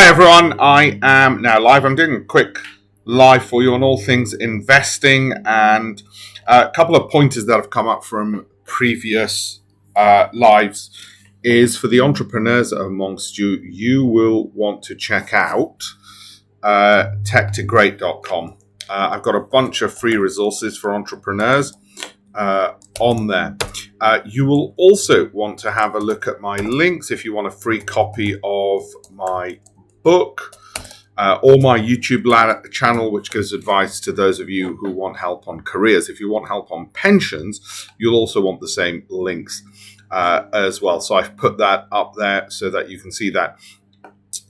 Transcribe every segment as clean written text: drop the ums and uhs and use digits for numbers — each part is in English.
Hi everyone, I am now live. I'm doing a quick live for you on all things investing and a couple of pointers that have come up from previous lives is for the entrepreneurs amongst you. You will want to check out techtogreat.com. I've got a bunch of free resources for entrepreneurs on there. You will also want to have a look at my links if you want a free copy of my book or my YouTube channel, which gives advice to those of you who want help on careers. If you want help on pensions, you'll also want the same links as well. So I've put that up there so that you can see that.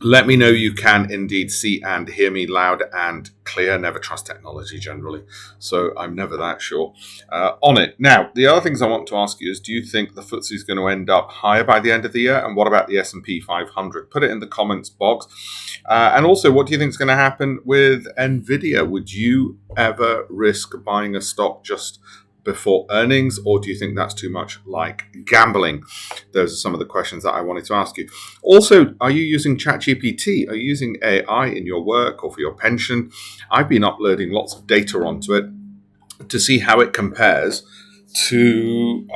Let me know you can indeed see and hear me loud and clear. Never trust technology generally, so I'm never that sure on it. Now, the other things I want to ask you is, do you think the FTSE is going to end up higher by the end of the year? And what about the S&P 500? Put it in the comments box. And also, what do you think is going to happen with Nvidia? Would you ever risk buying a stock just before earnings, or do you think that's too much like gambling? Those are some of the questions that I wanted to ask you. Also, are you using ChatGPT? Are you using AI in your work or for your pension? I've been uploading lots of data onto it to see how it compares to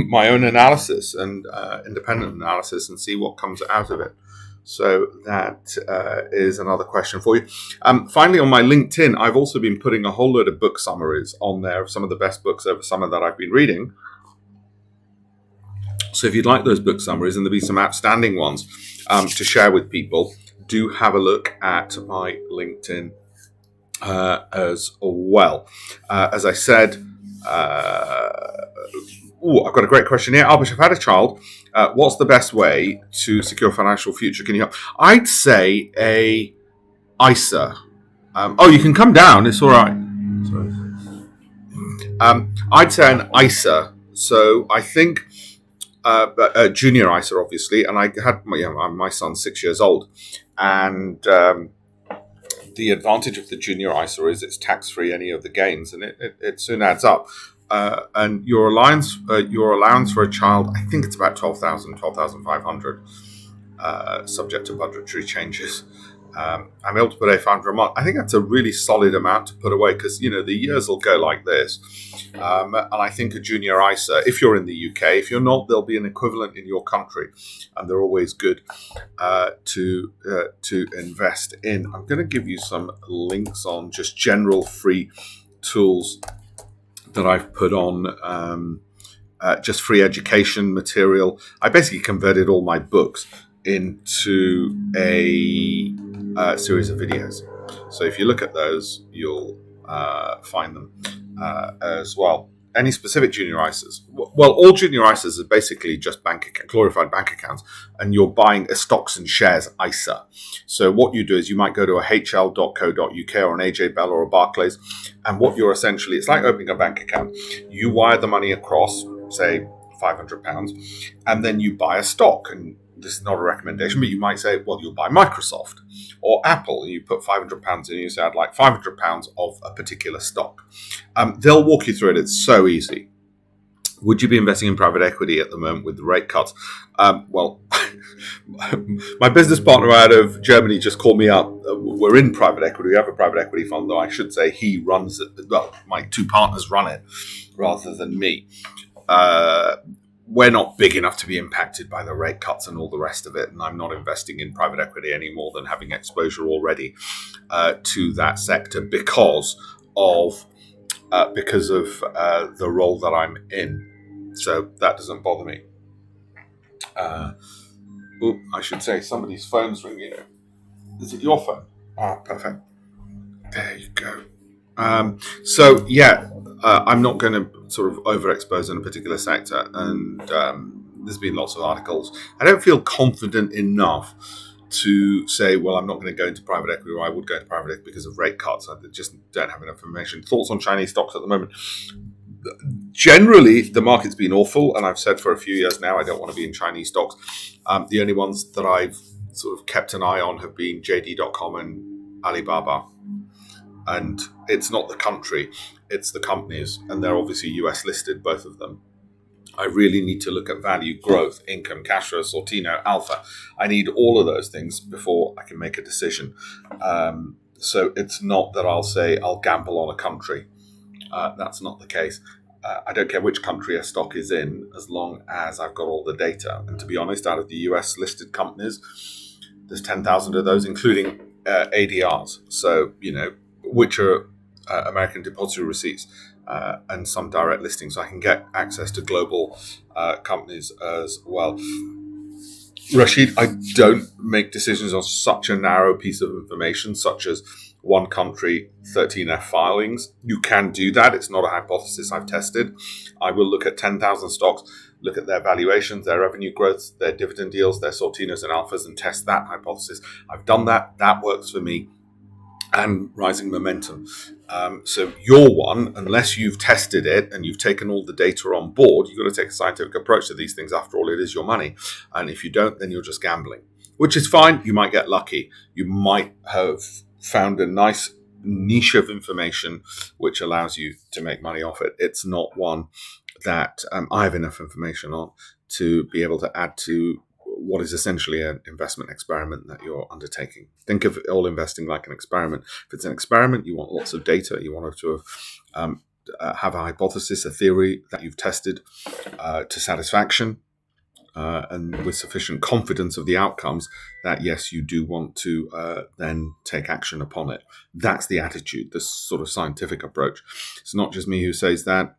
my own analysis and independent analysis, and see what comes out of it. So that is another question for you. Finally, on my LinkedIn, I've also been putting a whole load of book summaries on there of some of the best books over summer that I've been reading. So if you'd like those book summaries, and there'll be some outstanding ones to share with people, do have a look at my LinkedIn as well. As I said, I've got a great question here. Alpesh, I've had a child. What's the best way to secure a financial future? Can you help? I'd say a ISA. You can come down. It's all right. Sorry. I'd say an ISA. So I think a junior ISA, obviously. And I had my son's 6 years old, and the advantage of the junior ISA is it's tax-free any of the gains, and it soon adds up. And your allowance for a child, I think it's about 12,500, subject to budgetary changes. I'm able to put $500 a month. I think that's a really solid amount to put away, because the years will go like this. And I think a junior ISA, if you're in the UK, if you're not, there'll be an equivalent in your country, and they're always good to invest in. I'm going to give you some links on just general free tools that I've put on, just free education material. I basically converted all my books into a series of videos. So if you look at those, you'll find them as well. Any specific junior ISAs? Well, all junior ISAs are basically just glorified bank accounts, and you're buying a stocks and shares ISA. So what you do is you might go to a hl.co.uk or an AJ Bell or a Barclays, and what you're essentially, it's like opening a bank account. You wire the money across, say £500, and then you buy a stock. And this is not a recommendation, but you might say, well, you'll buy Microsoft or Apple, and you put £500 in, and you say, I'd like £500 of a particular stock. They'll walk you through it. It's so easy. Would you be investing in private equity at the moment with the rate cuts? Well, my business partner out of Germany just called me up. We're in private equity. We have a private equity fund, though I should say he runs it. Well, my two partners run it rather than me. We're not big enough to be impacted by the rate cuts and all the rest of it, and I'm not investing in private equity any more than having exposure already to that sector because of the role that I'm in. So that doesn't bother me. I should say somebody's phone's ringing. Is it your phone? Perfect. There you go. I'm not going to sort of overexpose in a particular sector, and there's been lots of articles. I don't feel confident enough to say, well, I'm not going to go into private equity, or I would go into private equity because of rate cuts. I just don't have enough information. Thoughts on Chinese stocks at the moment? Generally, the market's been awful, and I've said for a few years now I don't want to be in Chinese stocks. The only ones that I've sort of kept an eye on have been JD.com and Alibaba. And it's not the country, it's the companies, and they're obviously US listed, both of them. I really need to look at value, growth, income, cash flow, Sortino, alpha. I need all of those things before I can make a decision. So it's not that I'll say I'll gamble on a country. That's not the case. I don't care which country a stock is in, as long as I've got all the data. And to be honest, out of the US listed companies, there's 10,000 of those, including ADRs. So, which are American depository receipts, and some direct listings. So I can get access to global companies as well. Rashid, I don't make decisions on such a narrow piece of information, such as one country, 13F filings. You can do that. It's not a hypothesis I've tested. I will look at 10,000 stocks, look at their valuations, their revenue growth, their dividend yields, their Sortinos and alphas, and test that hypothesis. I've done that. That works for me. And rising momentum. So your one, unless you've tested it and you've taken all the data on board, you've got to take a scientific approach to these things. After all, it is your money. And if you don't, then you're just gambling, which is fine. You might get lucky. You might have found a nice niche of information which allows you to make money off it. It's not one that I have enough information on to be able to add to what is essentially an investment experiment that you're undertaking. Think of all investing like an experiment. If it's an experiment, you want lots of data. You want to have a hypothesis, a theory that you've tested to satisfaction, and with sufficient confidence of the outcomes that, yes, you do want to then take action upon it. That's the attitude, this sort of scientific approach. It's not just me who says that.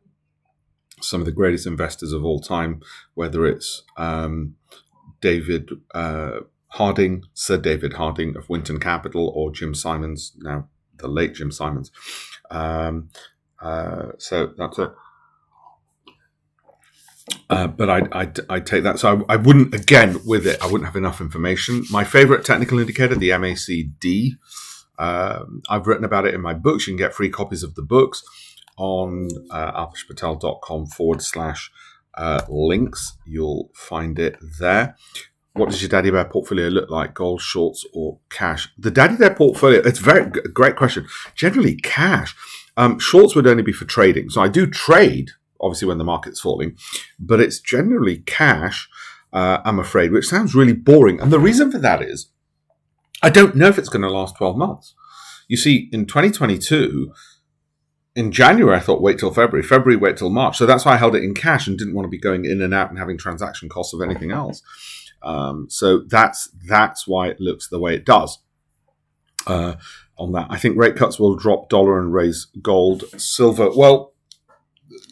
Some of the greatest investors of all time, whether it's David Harding, Sir David Harding of Winton Capital, or Jim Simons, now the late Jim Simons. So that's it. But I take that. So I wouldn't, again, with it, I wouldn't have enough information. My favorite technical indicator, the MACD, I've written about it in my books. You can get free copies of the books on alpeshpatel.com/links. You'll find it there. What does your Daddy Bear portfolio look like? Gold, shorts, or cash? The Daddy Bear portfolio, it's a great question. Generally, cash. Shorts would only be for trading. So I do trade, obviously, when the market's falling, but it's generally cash, I'm afraid, which sounds really boring. And the reason for that is I don't know if it's going to last 12 months. You see, in 2022, in January, I thought, wait till February. February, wait till March. So that's why I held it in cash and didn't want to be going in and out and having transaction costs of anything else. So that's why it looks the way it does on that. I think rate cuts will drop dollar and raise gold. Silver, well,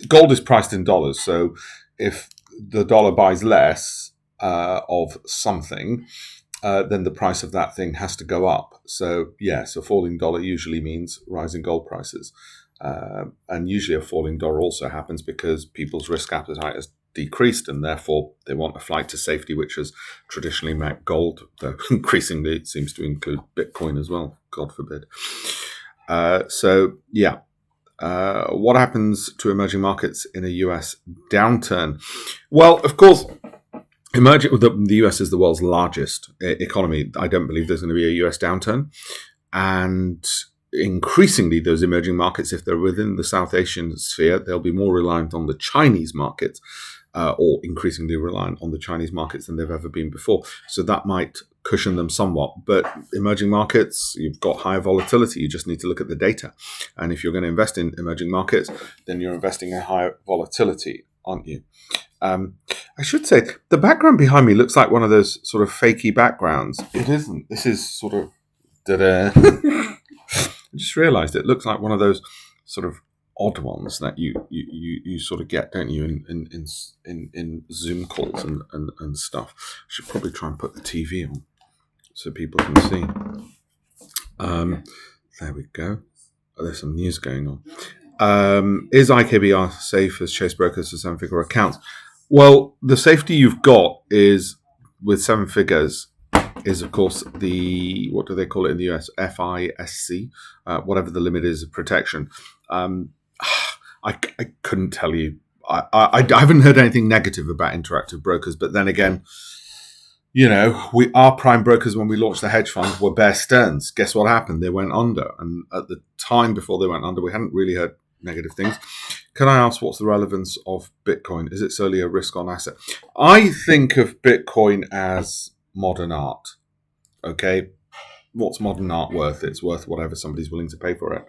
gold is priced in dollars. So if the dollar buys less of something, then the price of that thing has to go up. So, yes, a falling dollar usually means rising gold prices. And usually a falling dollar also happens because people's risk appetite has decreased, and therefore they want a flight to safety, which has traditionally meant gold, though increasingly it seems to include Bitcoin as well, God forbid. What happens to emerging markets in a US downturn? Well, of course, the US is the world's largest economy. I don't believe there's going to be a US downturn. And increasingly, those emerging markets, if they're within the South Asian sphere, they'll be more reliant on the Chinese markets, or increasingly reliant on the Chinese markets than they've ever been before. So that might cushion them somewhat. But emerging markets, you've got higher volatility. You just need to look at the data. And if you're going to invest in emerging markets, then you're investing in higher volatility, aren't you? I should say, the background behind me looks like one of those sort of fakey backgrounds. It isn't. This is sort of... I just realised it looks like one of those sort of odd ones that you sort of get, don't you, in Zoom calls and stuff. I should probably try and put the TV on so people can see. There we go. Oh, there's some news going on. Is IKBR safe as chase brokers for seven-figure accounts? Well, the safety you've got is with seven figures is, of course, the, what do they call it in the US? FISC, whatever the limit is of protection. I couldn't tell you. I haven't heard anything negative about Interactive Brokers, but then again, you know, our prime brokers when we launched the hedge fund were Bear Stearns. Guess what happened? They went under. And at the time before they went under, we hadn't really heard negative things. Can I ask what's the relevance of Bitcoin? Is it solely a risk-on asset? I think of Bitcoin as modern art. Okay, what's modern art worth? It's worth whatever somebody's willing to pay for it.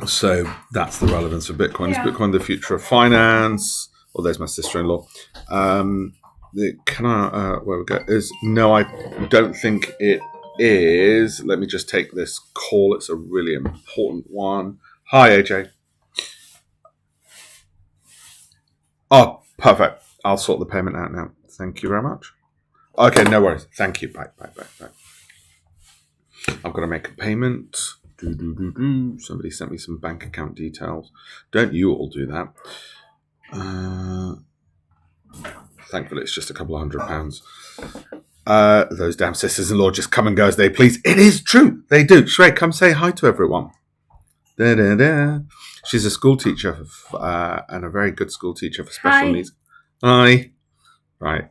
So that's the relevance of Bitcoin. Is Bitcoin the future of finance? Well, there's my sister-in-law. Where we go is no, I don't think it is. Let me just take this call. It's a really important one. Hi, AJ. Oh, perfect. I'll sort the payment out now. Thank you very much. Okay, no worries. Thank you. Bye. I've got to make a payment. Somebody sent me some bank account details. Don't you all do that? Thankfully, it's just a couple of £100. Those damn sisters-in-law just come and go as they please. It is true. They do. Shrey, come say hi to everyone. She's a school teacher and a very good school teacher for special needs. Hi. Right.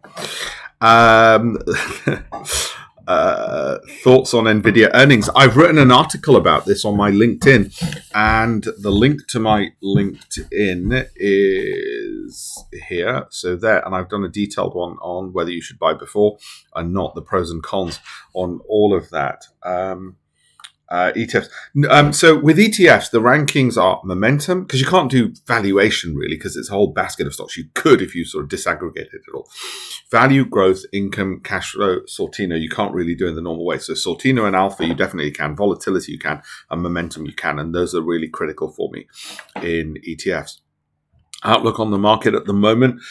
Thoughts on NVIDIA earnings. I've written an article about this on my LinkedIn, and the link to my LinkedIn is here. So there, and I've done a detailed one on whether you should buy before and not, the pros and cons on all of that. ETFs. So with ETFs, the rankings are momentum, because you can't do valuation really, because it's a whole basket of stocks. You could if you sort of disaggregated it all. Value, growth, income, cash flow, Sortino, you can't really do in the normal way. So Sortino and Alpha, you definitely can. Volatility, you can. And momentum, you can. And those are really critical for me in ETFs. Outlook on the market at the moment.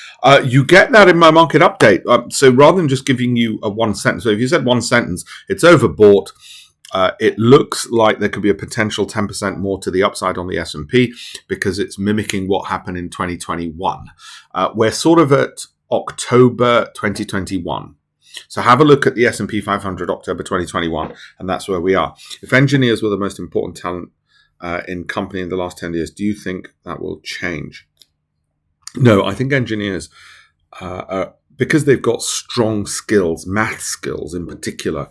You get that in my market update. So rather than just giving you a one sentence, so if you said one sentence, it's overbought. It looks like there could be a potential 10% more to the upside on the S&P because it's mimicking what happened in 2021. We're sort of at October 2021. So have a look at the S&P 500 October 2021, and that's where we are. If engineers were the most important talent in company in the last 10 years, do you think that will change? No, I think engineers, because they've got strong skills, math skills in particular,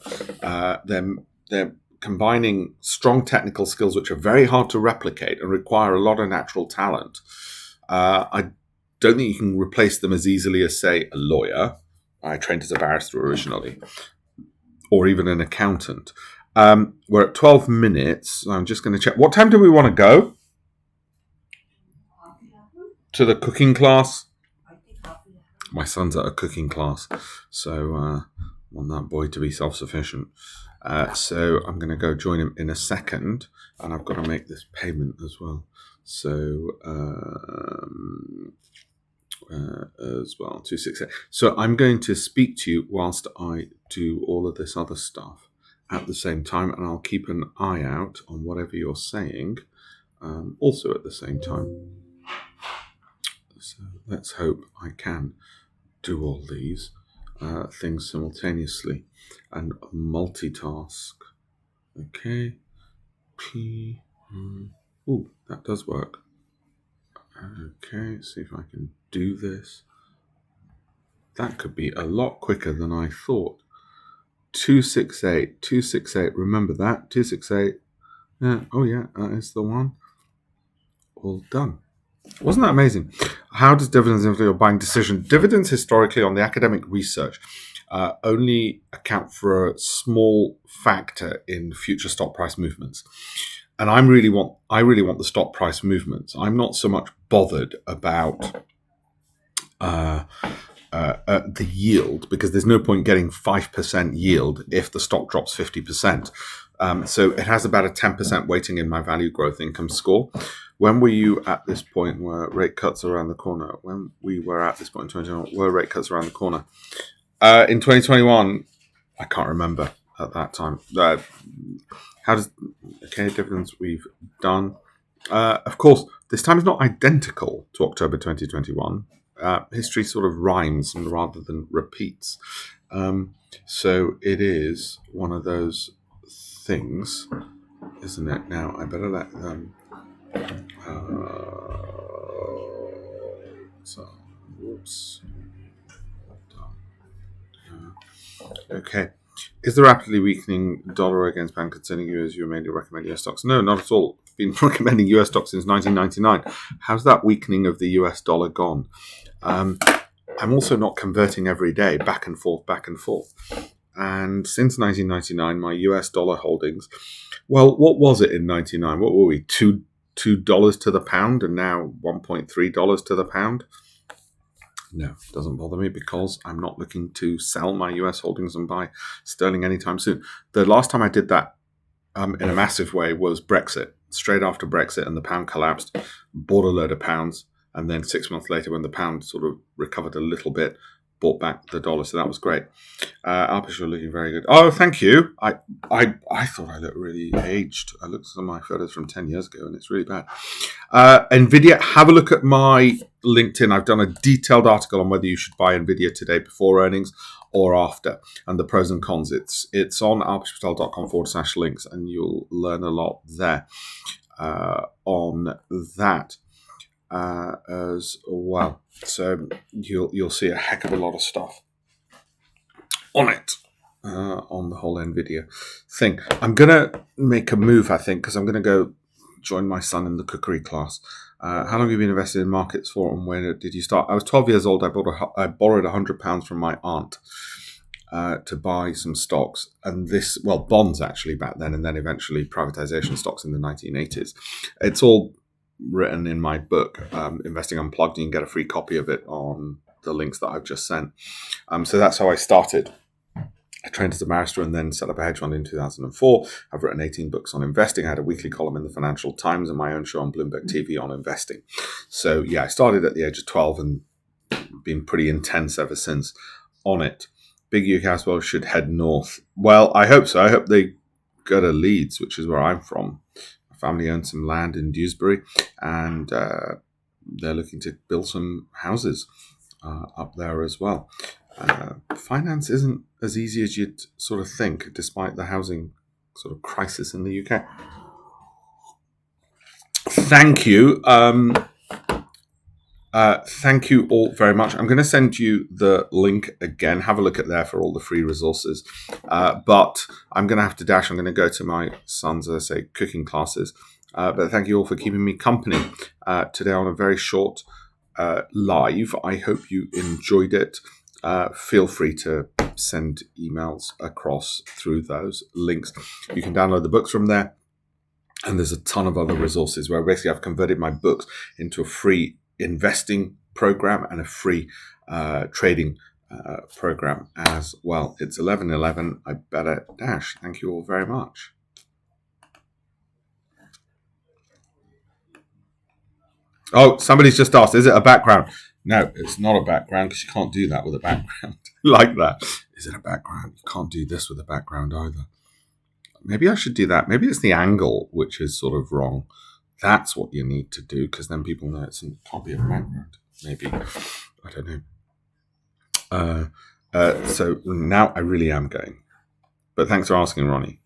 they're combining strong technical skills, which are very hard to replicate and require a lot of natural talent. I don't think you can replace them as easily as, say, a lawyer. I trained as a barrister originally, or even an accountant. We're at 12 minutes. So I'm just going to check. What time do we want to go? To the cooking class? My son's at a cooking class, so I want that boy to be self-sufficient. So I'm going to go join him in a second, and I've got to make this payment as well. So as well, 268. So I'm going to speak to you whilst I do all of this other stuff at the same time, and I'll keep an eye out on whatever you're saying also at the same time. So let's hope I can do all these things simultaneously and multitask. Okay. Ooh, that does work. Okay, see if I can do this. That could be a lot quicker than I thought. 268. Remember that? 268. Yeah. Oh yeah, that is the one. All done. Wasn't that amazing? How does dividends influence your buying decision? Dividends historically on the academic research only account for a small factor in future stock price movements. And I really want the stock price movements. I'm not so much bothered about the yield, because there's no point getting 5% yield if the stock drops 50%. So it has about a 10% weighting in my value growth income score. When were you at this point where rate cuts are around the corner? When we were at this point in 2021, were rate cuts around the corner? In 2021, I can't remember at that time. Dividends we've done. Of course, this time is not identical to October 2021. History sort of rhymes rather than repeats. So it is one of those things, isn't it? Now, I better let them... whoops. Okay. Is the rapidly weakening dollar against pound concerning you as you mainly recommend your stocks? No, not at all. been recommending US stocks since 1999. How's that weakening of the US dollar gone? I'm also not converting every day, back and forth, back and forth. And since 1999, my US dollar holdings, well, what was it in 99? What were we? $2 to the pound, and now $1.3 to the pound? No, it doesn't bother me because I'm not looking to sell my US holdings and buy sterling anytime soon. The last time I did that in a massive way was Brexit. Straight after Brexit and the pound collapsed, bought a load of pounds, and then 6 months later, when the pound sort of recovered a little bit, bought back the dollar. So that was great. Alpesh, you're looking very good. Oh, thank you. I thought I looked really aged. I looked at some of my photos from 10 years ago, and it's really bad. NVIDIA, have a look at my LinkedIn. I've done a detailed article on whether you should buy NVIDIA today before earnings or after, and the pros and cons. It's on alpeshpatel.com/links, and you'll learn a lot there on that as well. So you'll see a heck of a lot of stuff on it, on the whole NVIDIA thing. I'm going to make a move, I think, because I'm going to go join my son in the cookery class. How long have you been invested in markets for, and when did you start? I was 12 years old. I borrowed £100 from my aunt to buy some stocks, and bonds actually back then, and then eventually privatization stocks in the 1980s. It's all written in my book, Investing Unplugged. You can get a free copy of it on the links that I've just sent. So that's how I started. I trained as a barrister and then set up a hedge fund in 2004. I've written 18 books on investing. I had a weekly column in the Financial Times and my own show on Bloomberg TV on investing. So yeah, I started at the age of 12 and been pretty intense ever since on it. Big UK house builders should head north. Well, I hope so. I hope they go to Leeds, which is where I'm from. My family owns some land in Dewsbury, and they're looking to build some houses up there as well. Finance isn't as easy as you'd sort of think, despite the housing sort of crisis in the UK. Thank you. Thank you all very much. I'm going to send you the link again. Have a look at there for all the free resources. But I'm going to have to dash. I'm going to go to my son's, as I say, cooking classes. But thank you all for keeping me company today on a very short live. I hope you enjoyed it. Feel free to send emails across through those links. You can download the books from there. And there's a ton of other resources where basically I've converted my books into a free investing program and a free trading program as well. It's 11:11. I better dash. Thank you all very much. Oh, somebody's just asked, is it a background? No, it's not a background, because you can't do that with a background like that. Is it a background? You can't do this with a background either. Maybe I should do that. Maybe it's the angle which is sort of wrong. That's what you need to do, because then people know it can't be a background. Maybe. I don't know. So now I really am going. But thanks for asking, Ronnie.